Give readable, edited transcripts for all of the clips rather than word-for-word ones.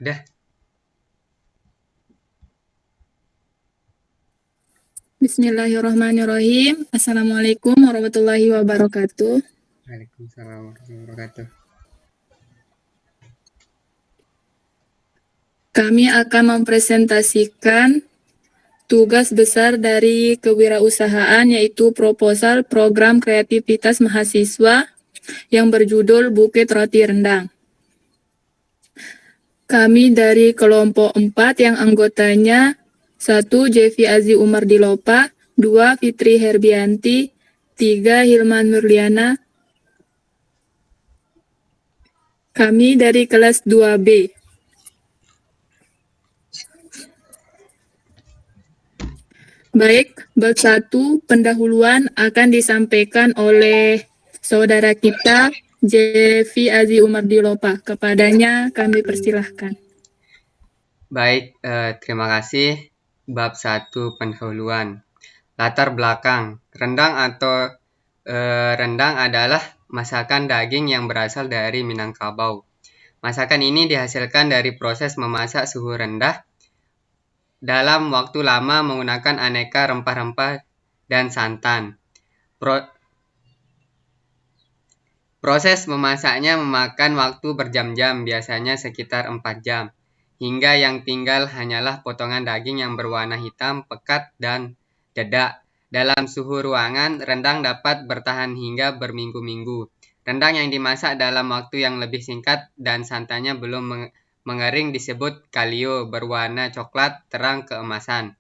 Udah. Bismillahirrahmanirrahim. Assalamualaikum warahmatullahi wabarakatuh. Waalaikumsalam warahmatullahi wabarakatuh. Kami akan mempresentasikan tugas besar dari kewirausahaan, yaitu proposal program kreativitas mahasiswa yang berjudul Bukit Roti Rendang. Kami dari kelompok 4 yang anggotanya 1. Jevi Azi Umar Dilopa, 2. Fitri Herbianti, 3. Hilman Nurliana. Kami dari kelas 2B. Baik, bab 1 pendahuluan akan disampaikan oleh saudara kita Jevi Azi Umar Dilopa. Kepadanya kami persilahkan. Baik, terima kasih. Bab 1 pendahuluan. Latar belakang. Rendang atau rendang adalah masakan daging yang berasal dari Minangkabau. Masakan ini dihasilkan dari proses memasak suhu rendah dalam waktu lama menggunakan aneka rempah-rempah dan santan. Proses memasaknya memakan waktu berjam-jam, biasanya sekitar 4 jam, hingga yang tinggal hanyalah potongan daging yang berwarna hitam, pekat, dan dedak. Dalam suhu ruangan, rendang dapat bertahan hingga berminggu-minggu. Rendang yang dimasak dalam waktu yang lebih singkat dan santannya belum mengering disebut kalio, berwarna coklat terang keemasan.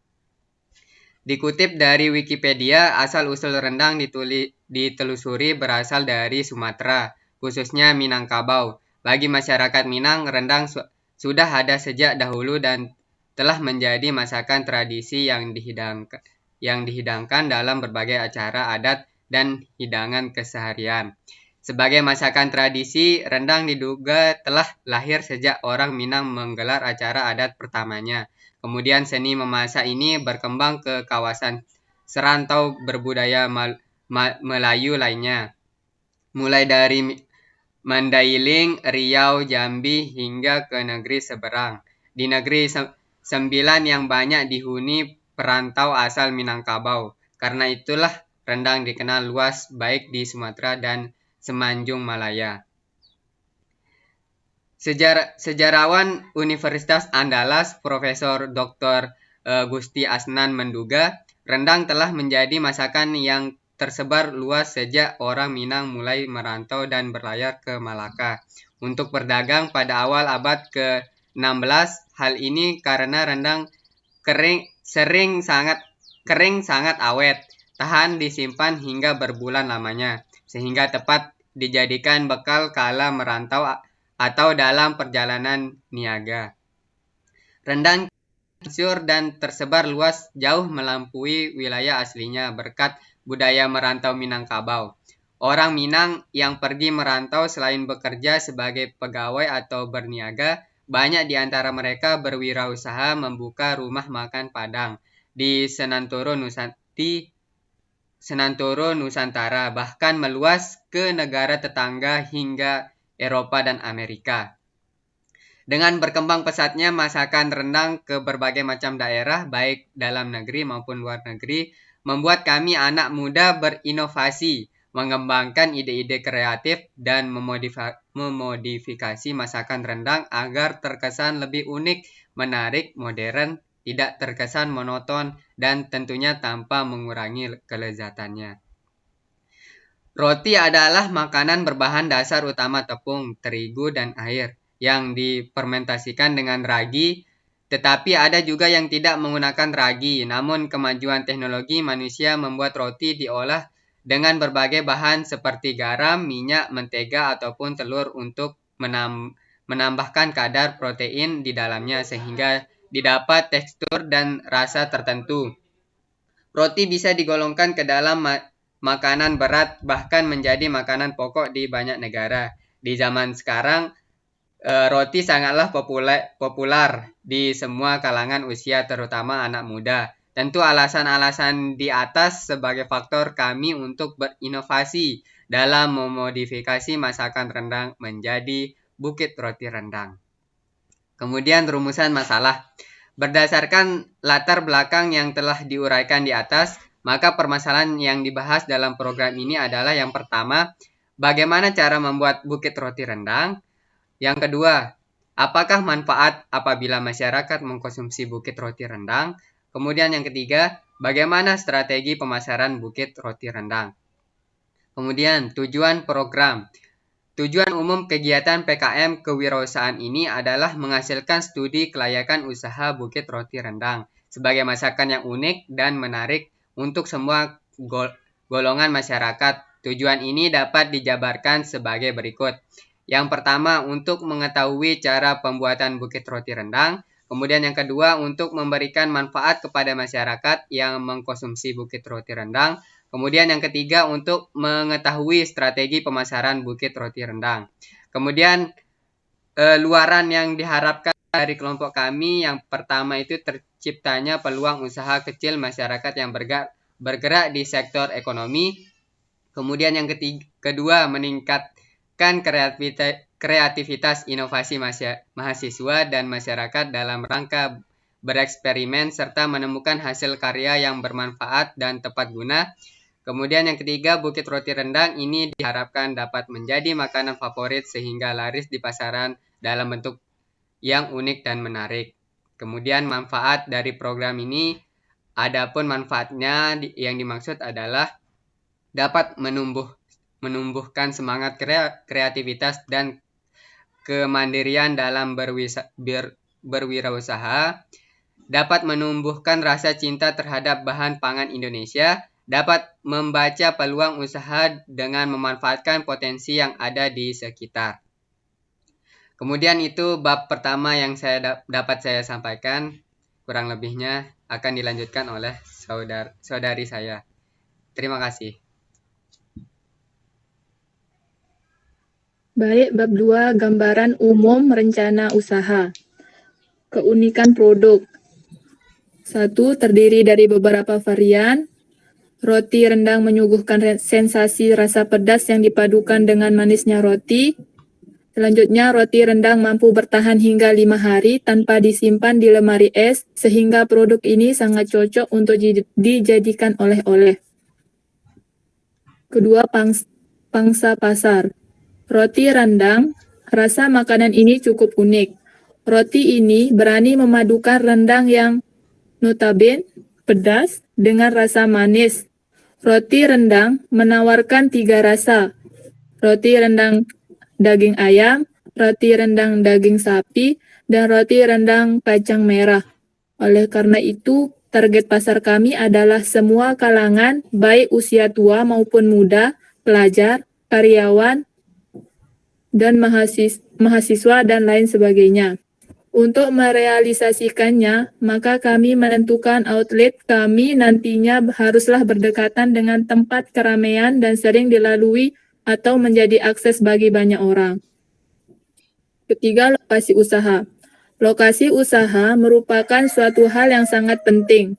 Dikutip dari Wikipedia, asal-usul rendang ditelusuri berasal dari Sumatera, khususnya Minangkabau. Bagi masyarakat Minang, rendang sudah ada sejak dahulu dan telah menjadi masakan tradisi yang dihidangkan dalam berbagai acara adat dan hidangan keseharian. Sebagai masakan tradisi, rendang diduga telah lahir sejak orang Minang menggelar acara adat pertamanya. Kemudian seni memasak ini berkembang ke kawasan serantau berbudaya Melayu lainnya, mulai dari Mandailing, Riau, Jambi, hingga ke negeri seberang. Di negeri Sembilan yang banyak dihuni perantau asal Minangkabau. Karena itulah rendang dikenal luas baik di Sumatera dan Semenanjung Malaya. Sejarawan Universitas Andalas, Profesor Dr. Gusti Asnan menduga, rendang telah menjadi masakan yang tersebar luas sejak orang Minang mulai merantau dan berlayar ke Malaka untuk berdagang pada awal abad ke-16. Hal ini karena rendang kering sangat awet, tahan disimpan hingga berbulan lamanya, sehingga tepat dijadikan bekal kala merantau atau dalam perjalanan niaga. Rendang masyhur dan tersebar luas jauh melampaui wilayah aslinya berkat budaya merantau Minangkabau. Orang Minang yang pergi merantau selain bekerja sebagai pegawai atau berniaga, banyak di antara mereka berwirausaha membuka rumah makan Padang di Senantoro Nusantara, bahkan meluas ke negara tetangga hingga Eropa dan Amerika. Dengan berkembang pesatnya masakan rendang ke berbagai macam daerah, baik dalam negeri maupun luar negeri, membuat kami anak muda berinovasi, mengembangkan ide-ide kreatif, dan memodifikasi masakan rendang agar terkesan lebih unik, menarik, modern, tidak terkesan monoton, dan tentunya tanpa mengurangi kelezatannya. Roti adalah makanan berbahan dasar utama tepung, terigu, dan air yang difermentasikan dengan ragi, tetapi ada juga yang tidak menggunakan ragi. Namun kemajuan teknologi manusia membuat roti diolah dengan berbagai bahan seperti garam, minyak, mentega, ataupun telur untuk menambahkan kadar protein di dalamnya sehingga didapat tekstur dan rasa tertentu. Roti bisa digolongkan ke dalam makanan berat, bahkan menjadi makanan pokok di banyak negara. Di zaman sekarang, roti sangatlah populer di semua kalangan usia, terutama anak muda. Tentu alasan-alasan di atas sebagai faktor kami untuk berinovasi dalam memodifikasi masakan rendang menjadi Bukit Roti Rendang. Kemudian rumusan masalah. Berdasarkan latar belakang yang telah diuraikan di atas, maka permasalahan yang dibahas dalam program ini adalah yang pertama, bagaimana cara membuat bukit roti rendang? Yang kedua, apakah manfaat apabila masyarakat mengkonsumsi bukit roti rendang? Kemudian yang ketiga, bagaimana strategi pemasaran bukit roti rendang? Kemudian tujuan program. Tujuan umum kegiatan PKM kewirausahaan ini adalah menghasilkan studi kelayakan usaha bukit roti rendang sebagai masakan yang unik dan menarik untuk semua golongan masyarakat. Tujuan ini dapat dijabarkan sebagai berikut. Yang pertama, untuk mengetahui cara pembuatan bukit roti rendang. Kemudian yang kedua, untuk memberikan manfaat kepada masyarakat yang mengkonsumsi bukit roti rendang. Kemudian yang ketiga, untuk mengetahui strategi pemasaran bukit roti rendang. Kemudian luaran yang diharapkan dari kelompok kami, yang pertama itu terciptanya peluang usaha kecil masyarakat yang bergerak di sektor ekonomi. Kemudian yang kedua, meningkatkan kreativitas inovasi mahasiswa dan masyarakat dalam rangka bereksperimen serta menemukan hasil karya yang bermanfaat dan tepat guna. Kemudian yang ketiga, bukit roti rendang ini diharapkan dapat menjadi makanan favorit sehingga laris di pasaran dalam bentuk yang unik dan menarik. Kemudian manfaat dari program ini, adapun manfaatnya yang dimaksud adalah dapat menumbuhkan semangat kreativitas dan kemandirian dalam berwirausaha, dapat menumbuhkan rasa cinta terhadap bahan pangan Indonesia, dapat membaca peluang usaha dengan memanfaatkan potensi yang ada di sekitar. Kemudian itu bab pertama yang dapat saya sampaikan. Kurang lebihnya akan dilanjutkan oleh saudari saya. Terima kasih. Baik, bab 2, gambaran umum rencana usaha. Keunikan produk. 1. Terdiri dari beberapa varian. Roti rendang menyuguhkan sensasi rasa pedas yang dipadukan dengan manisnya roti. Selanjutnya, roti rendang mampu bertahan hingga 5 hari tanpa disimpan di lemari es, sehingga produk ini sangat cocok untuk dijadikan oleh-oleh. Kedua, pangsa pasar. Roti rendang, rasa makanan ini cukup unik. Roti ini berani memadukan rendang yang notabene pedas dengan rasa manis. Roti rendang menawarkan 3 rasa. Roti rendang daging ayam, roti rendang daging sapi, dan roti rendang kacang merah. Oleh karena itu, target pasar kami adalah semua kalangan, baik usia tua maupun muda, pelajar, karyawan, dan mahasiswa dan lain sebagainya. Untuk merealisasikannya, maka kami menentukan outlet kami nantinya haruslah berdekatan dengan tempat keramaian dan sering dilalui atau menjadi akses bagi banyak orang. Ketiga, lokasi usaha. Lokasi usaha merupakan suatu hal yang sangat penting,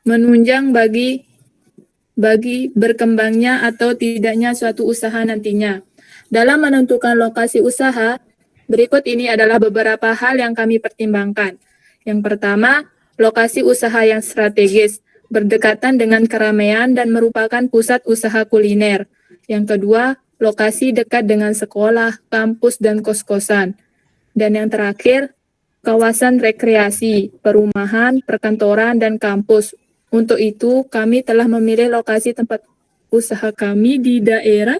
menunjang bagi berkembangnya atau tidaknya suatu usaha nantinya. Dalam menentukan lokasi usaha, berikut ini adalah beberapa hal yang kami pertimbangkan. Yang pertama, lokasi usaha yang strategis, berdekatan dengan keramaian dan merupakan pusat usaha kuliner. Yang kedua, lokasi dekat dengan sekolah, kampus, dan kos-kosan. Dan yang terakhir, kawasan rekreasi, perumahan, perkantoran, dan kampus. Untuk itu, kami telah memilih lokasi tempat usaha kami di daerah.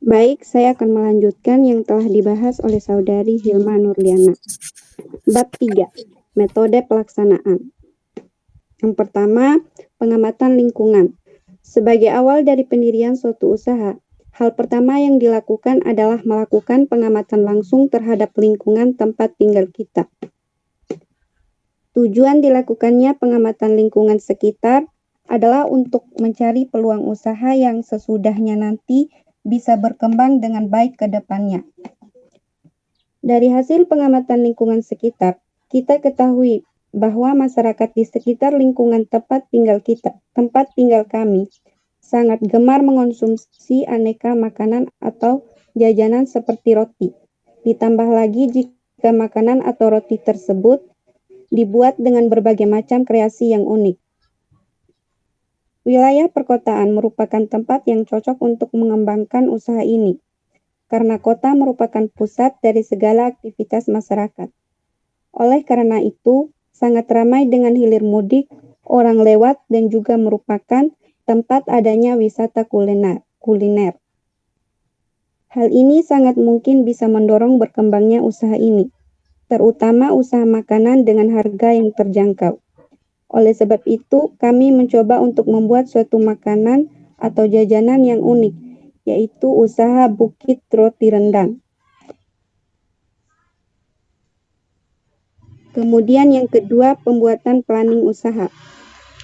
Baik, saya akan melanjutkan yang telah dibahas oleh Saudari Hilma Nurliana. Bab 3, metode pelaksanaan. Yang pertama, pengamatan lingkungan. Sebagai awal dari pendirian suatu usaha, hal pertama yang dilakukan adalah melakukan pengamatan langsung terhadap lingkungan tempat tinggal kita. Tujuan dilakukannya pengamatan lingkungan sekitar adalah untuk mencari peluang usaha yang sesudahnya nanti bisa berkembang dengan baik ke depannya. Dari hasil pengamatan lingkungan sekitar, kita ketahui bahwa masyarakat di sekitar lingkungan tempat tinggal kami, sangat gemar mengonsumsi aneka makanan atau jajanan seperti roti. Ditambah lagi jika makanan atau roti tersebut dibuat dengan berbagai macam kreasi yang unik. Wilayah perkotaan merupakan tempat yang cocok untuk mengembangkan usaha ini, karena kota merupakan pusat dari segala aktivitas masyarakat. Oleh karena itu, sangat ramai dengan hilir mudik, orang lewat, dan juga merupakan tempat adanya wisata kuliner. Hal ini sangat mungkin bisa mendorong berkembangnya usaha ini, terutama usaha makanan dengan harga yang terjangkau. Oleh sebab itu, kami mencoba untuk membuat suatu makanan atau jajanan yang unik, yaitu usaha Bukit Roti Rendang. Kemudian yang kedua, pembuatan planning usaha.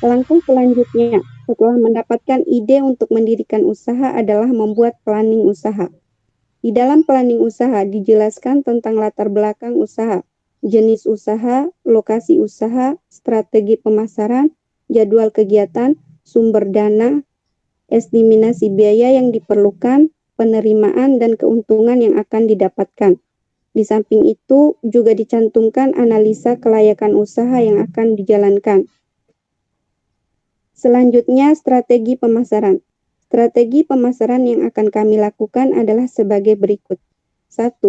Langkah selanjutnya, setelah mendapatkan ide untuk mendirikan usaha adalah membuat planning usaha. Di dalam planning usaha dijelaskan tentang latar belakang usaha, jenis usaha, lokasi usaha, strategi pemasaran, jadwal kegiatan, sumber dana, estimasi biaya yang diperlukan, penerimaan dan keuntungan yang akan didapatkan. Di samping itu juga dicantumkan analisa kelayakan usaha yang akan dijalankan. Selanjutnya, strategi pemasaran. Strategi pemasaran yang akan kami lakukan adalah sebagai berikut. 1.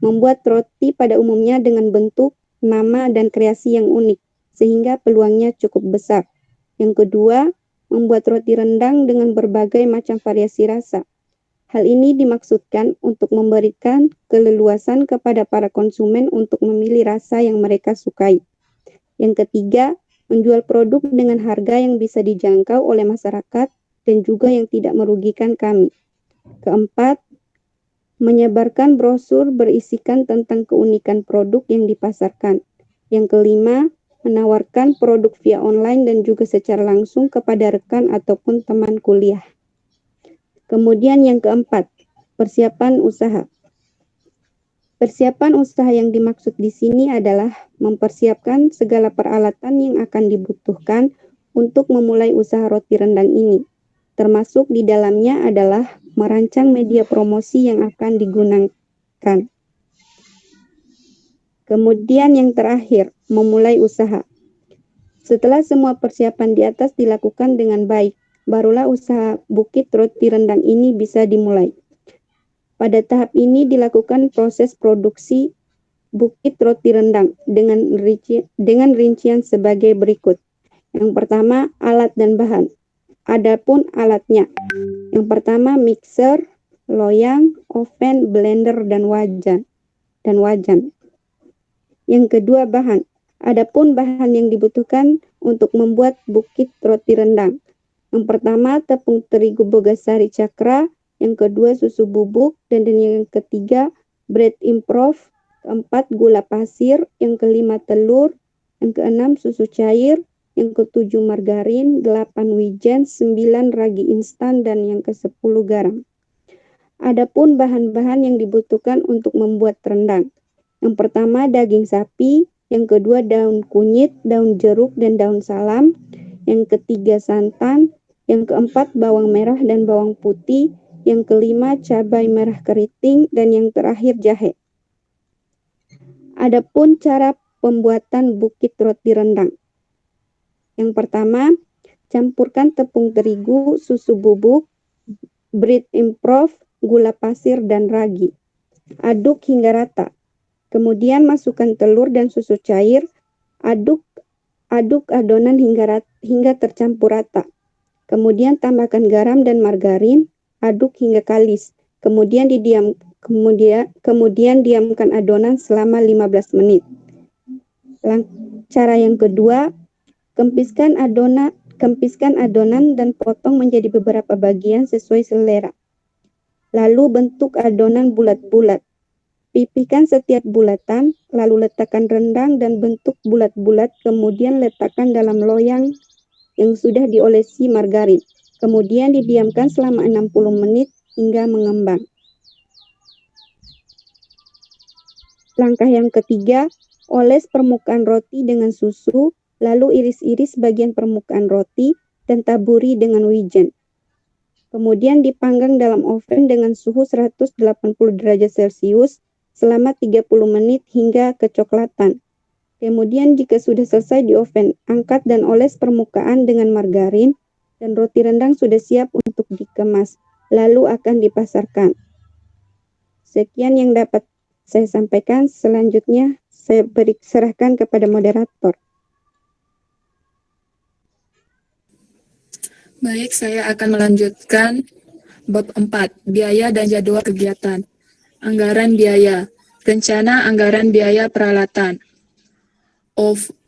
Membuat roti pada umumnya dengan bentuk, nama, dan kreasi yang unik, sehingga peluangnya cukup besar. Yang kedua, membuat roti rendang dengan berbagai macam variasi rasa. Hal ini dimaksudkan untuk memberikan keleluasan kepada para konsumen untuk memilih rasa yang mereka sukai. Yang ketiga, menjual produk dengan harga yang bisa dijangkau oleh masyarakat dan juga yang tidak merugikan kami. Keempat, menyebarkan brosur berisikan tentang keunikan produk yang dipasarkan. Yang kelima, menawarkan produk via online dan juga secara langsung kepada rekan ataupun teman kuliah. Kemudian yang keempat, persiapan usaha. Persiapan usaha yang dimaksud di sini adalah mempersiapkan segala peralatan yang akan dibutuhkan untuk memulai usaha roti rendang ini. Termasuk di dalamnya adalah merancang media promosi yang akan digunakan. Kemudian yang terakhir, memulai usaha. Setelah semua persiapan di atas dilakukan dengan baik, barulah usaha Bukit Roti Rendang ini bisa dimulai. Pada tahap ini dilakukan proses produksi Bukit Roti Rendang dengan rincian sebagai berikut. Yang pertama, alat dan bahan. Adapun alatnya, yang pertama mixer, loyang, oven, blender, dan wajan. Yang kedua bahan. Adapun bahan yang dibutuhkan untuk membuat Bukit Roti Rendang. Yang pertama tepung terigu Bogasari Cakra, yang kedua susu bubuk, dan yang ketiga bread improve, keempat gula pasir, yang kelima telur, yang keenam susu cair, yang ketujuh margarin, 8 wijen, 9 ragi instan, dan yang ke-10 garam. Adapun bahan-bahan yang dibutuhkan untuk membuat rendang. Yang pertama daging sapi, yang kedua daun kunyit, daun jeruk, dan daun salam, yang ketiga santan, yang keempat bawang merah dan bawang putih, yang kelima cabai merah keriting, dan yang terakhir jahe. Adapun cara pembuatan Bukit Roti Rendang. Yang pertama, campurkan tepung terigu, susu bubuk, bread improve, gula pasir, dan ragi. Aduk hingga rata. Kemudian masukkan telur dan susu cair. Aduk adonan hingga tercampur rata. Kemudian tambahkan garam dan margarin. Aduk hingga kalis. Kemudian diamkan adonan selama 15 menit. Cara yang kedua, Kempiskan adonan dan potong menjadi beberapa bagian sesuai selera. Lalu bentuk adonan bulat-bulat. Pipihkan setiap bulatan, lalu letakkan rendang dan bentuk bulat-bulat, kemudian letakkan dalam loyang yang sudah diolesi margarin. Kemudian didiamkan selama 60 menit hingga mengembang. Langkah yang ketiga, oles permukaan roti dengan susu, lalu iris-iris bagian permukaan roti dan taburi dengan wijen. kemudian dipanggang dalam oven dengan suhu 180 derajat Celcius selama 30 menit hingga kecoklatan. Kemudian jika sudah selesai di oven, angkat dan oles permukaan dengan margarin dan roti rendang sudah siap untuk dikemas, lalu akan dipasarkan. Sekian yang dapat saya sampaikan, selanjutnya saya serahkan kepada moderator. Baik, saya akan melanjutkan bab 4, biaya dan jadwal kegiatan. Anggaran biaya. Rencana anggaran biaya peralatan.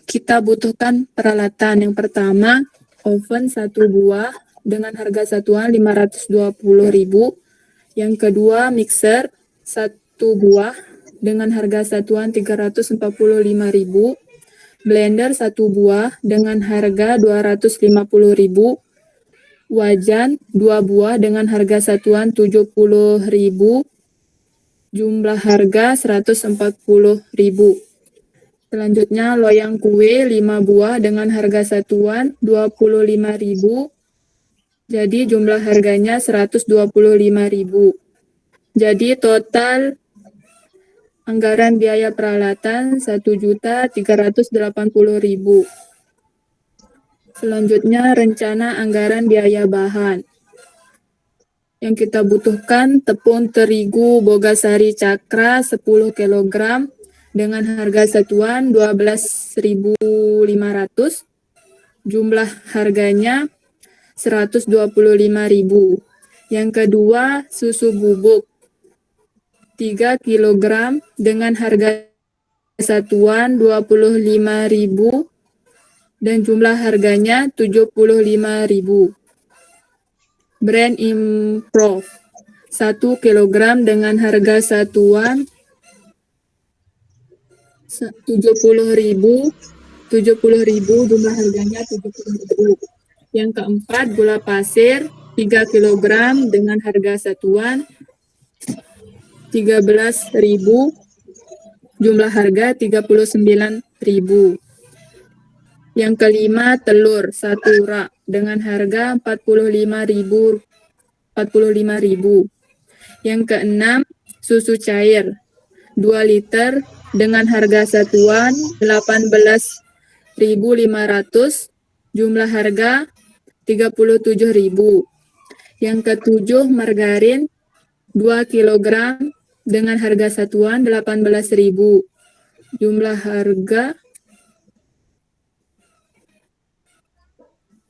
Kita butuhkan peralatan. Yang pertama, oven 1 buah dengan harga satuan 520.000. Yang kedua, mixer 1 buah dengan harga satuan 345.000. Blender 1 buah dengan harga 250.000. Wajan 2 buah dengan harga satuan 70.000. Jumlah harga 140.000. Selanjutnya loyang kue 5 buah dengan harga satuan 25.000. Jadi jumlah harganya 125.000. Jadi total anggaran biaya peralatan 1.380.000. Selanjutnya rencana anggaran biaya bahan. Yang kita butuhkan tepung terigu Bogasari Cakra 10 kg dengan harga satuan 12.500. Jumlah harganya 125.000. Yang kedua, susu bubuk 3 kg dengan harga satuan 25.000 dan jumlah harganya 75.000. Brand Improve 1 kg dengan harga satuan 70.000, jumlah harganya 70.000. Yang keempat, gula pasir 3 kg dengan harga satuan 13.000, jumlah harga 39.000. Yang kelima, telur 1 rak dengan harga 45.000. Yang keenam, susu cair 2 liter dengan harga satuan 18.500, jumlah harga 37.000. Yang ketujuh, margarin 2 kg dengan harga satuan 18.000, jumlah harga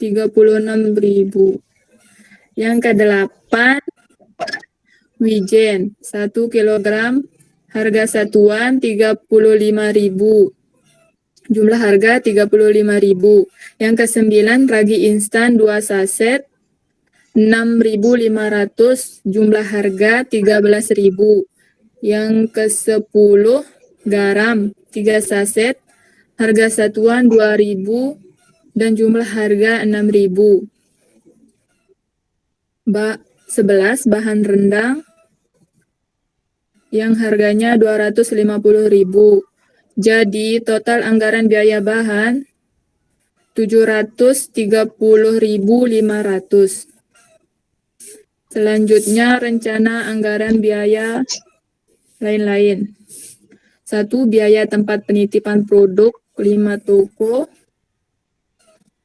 36.000. Yang kedelapan, wijen 1 kg harga satuan 35.000, jumlah harga 35.000. Yang kesembilan, ragi instan 2 saset 6.500, jumlah harga 13.000. Yang ke-10, garam 3 saset harga satuan 2.000 dan jumlah harga 6.000. 11, bahan rendang yang harganya 250.000. Jadi total anggaran biaya bahan 730.500. Selanjutnya rencana anggaran biaya lain-lain. 1. Biaya tempat penitipan produk 5 toko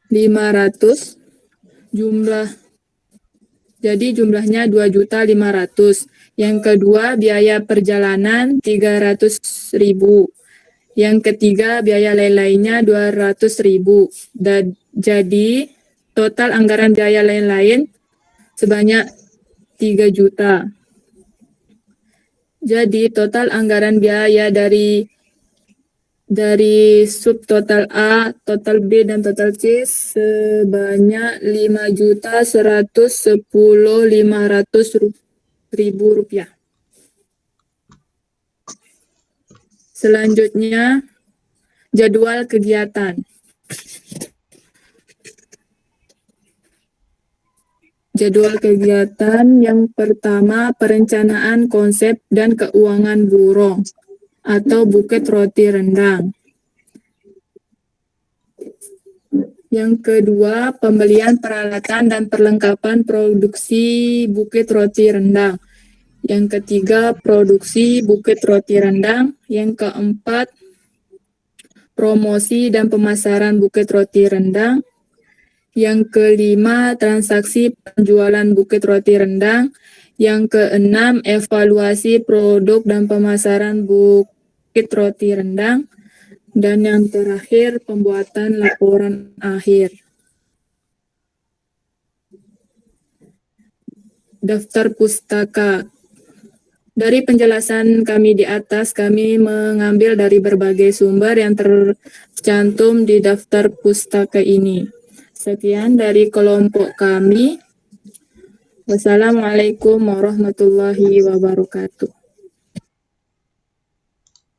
500, jadi jumlahnya 2.500.000. Yang kedua, biaya perjalanan 300.000. Yang ketiga, biaya lain-lainnya 200.000. Jadi total anggaran biaya lain-lain sebanyak 3 juta. Jadi total anggaran biaya dari subtotal A, total B, dan total C sebanyak 5.110.500 rupiah. Selanjutnya, jadwal kegiatan. Jadwal kegiatan yang pertama, perencanaan konsep dan keuangan burung atau buket roti rendang. Yang kedua, pembelian peralatan dan perlengkapan produksi bukit roti rendang. Yang ketiga, produksi bukit roti rendang. Yang keempat, promosi dan pemasaran bukit roti rendang. Yang kelima, transaksi penjualan bukit roti rendang. Yang keenam, evaluasi produk dan pemasaran bukit roti rendang. Dan yang terakhir, pembuatan laporan akhir. Daftar pustaka. Dari penjelasan kami di atas, kami mengambil dari berbagai sumber yang tercantum di daftar pustaka ini. Sekian dari kelompok kami. Wassalamualaikum warahmatullahi wabarakatuh.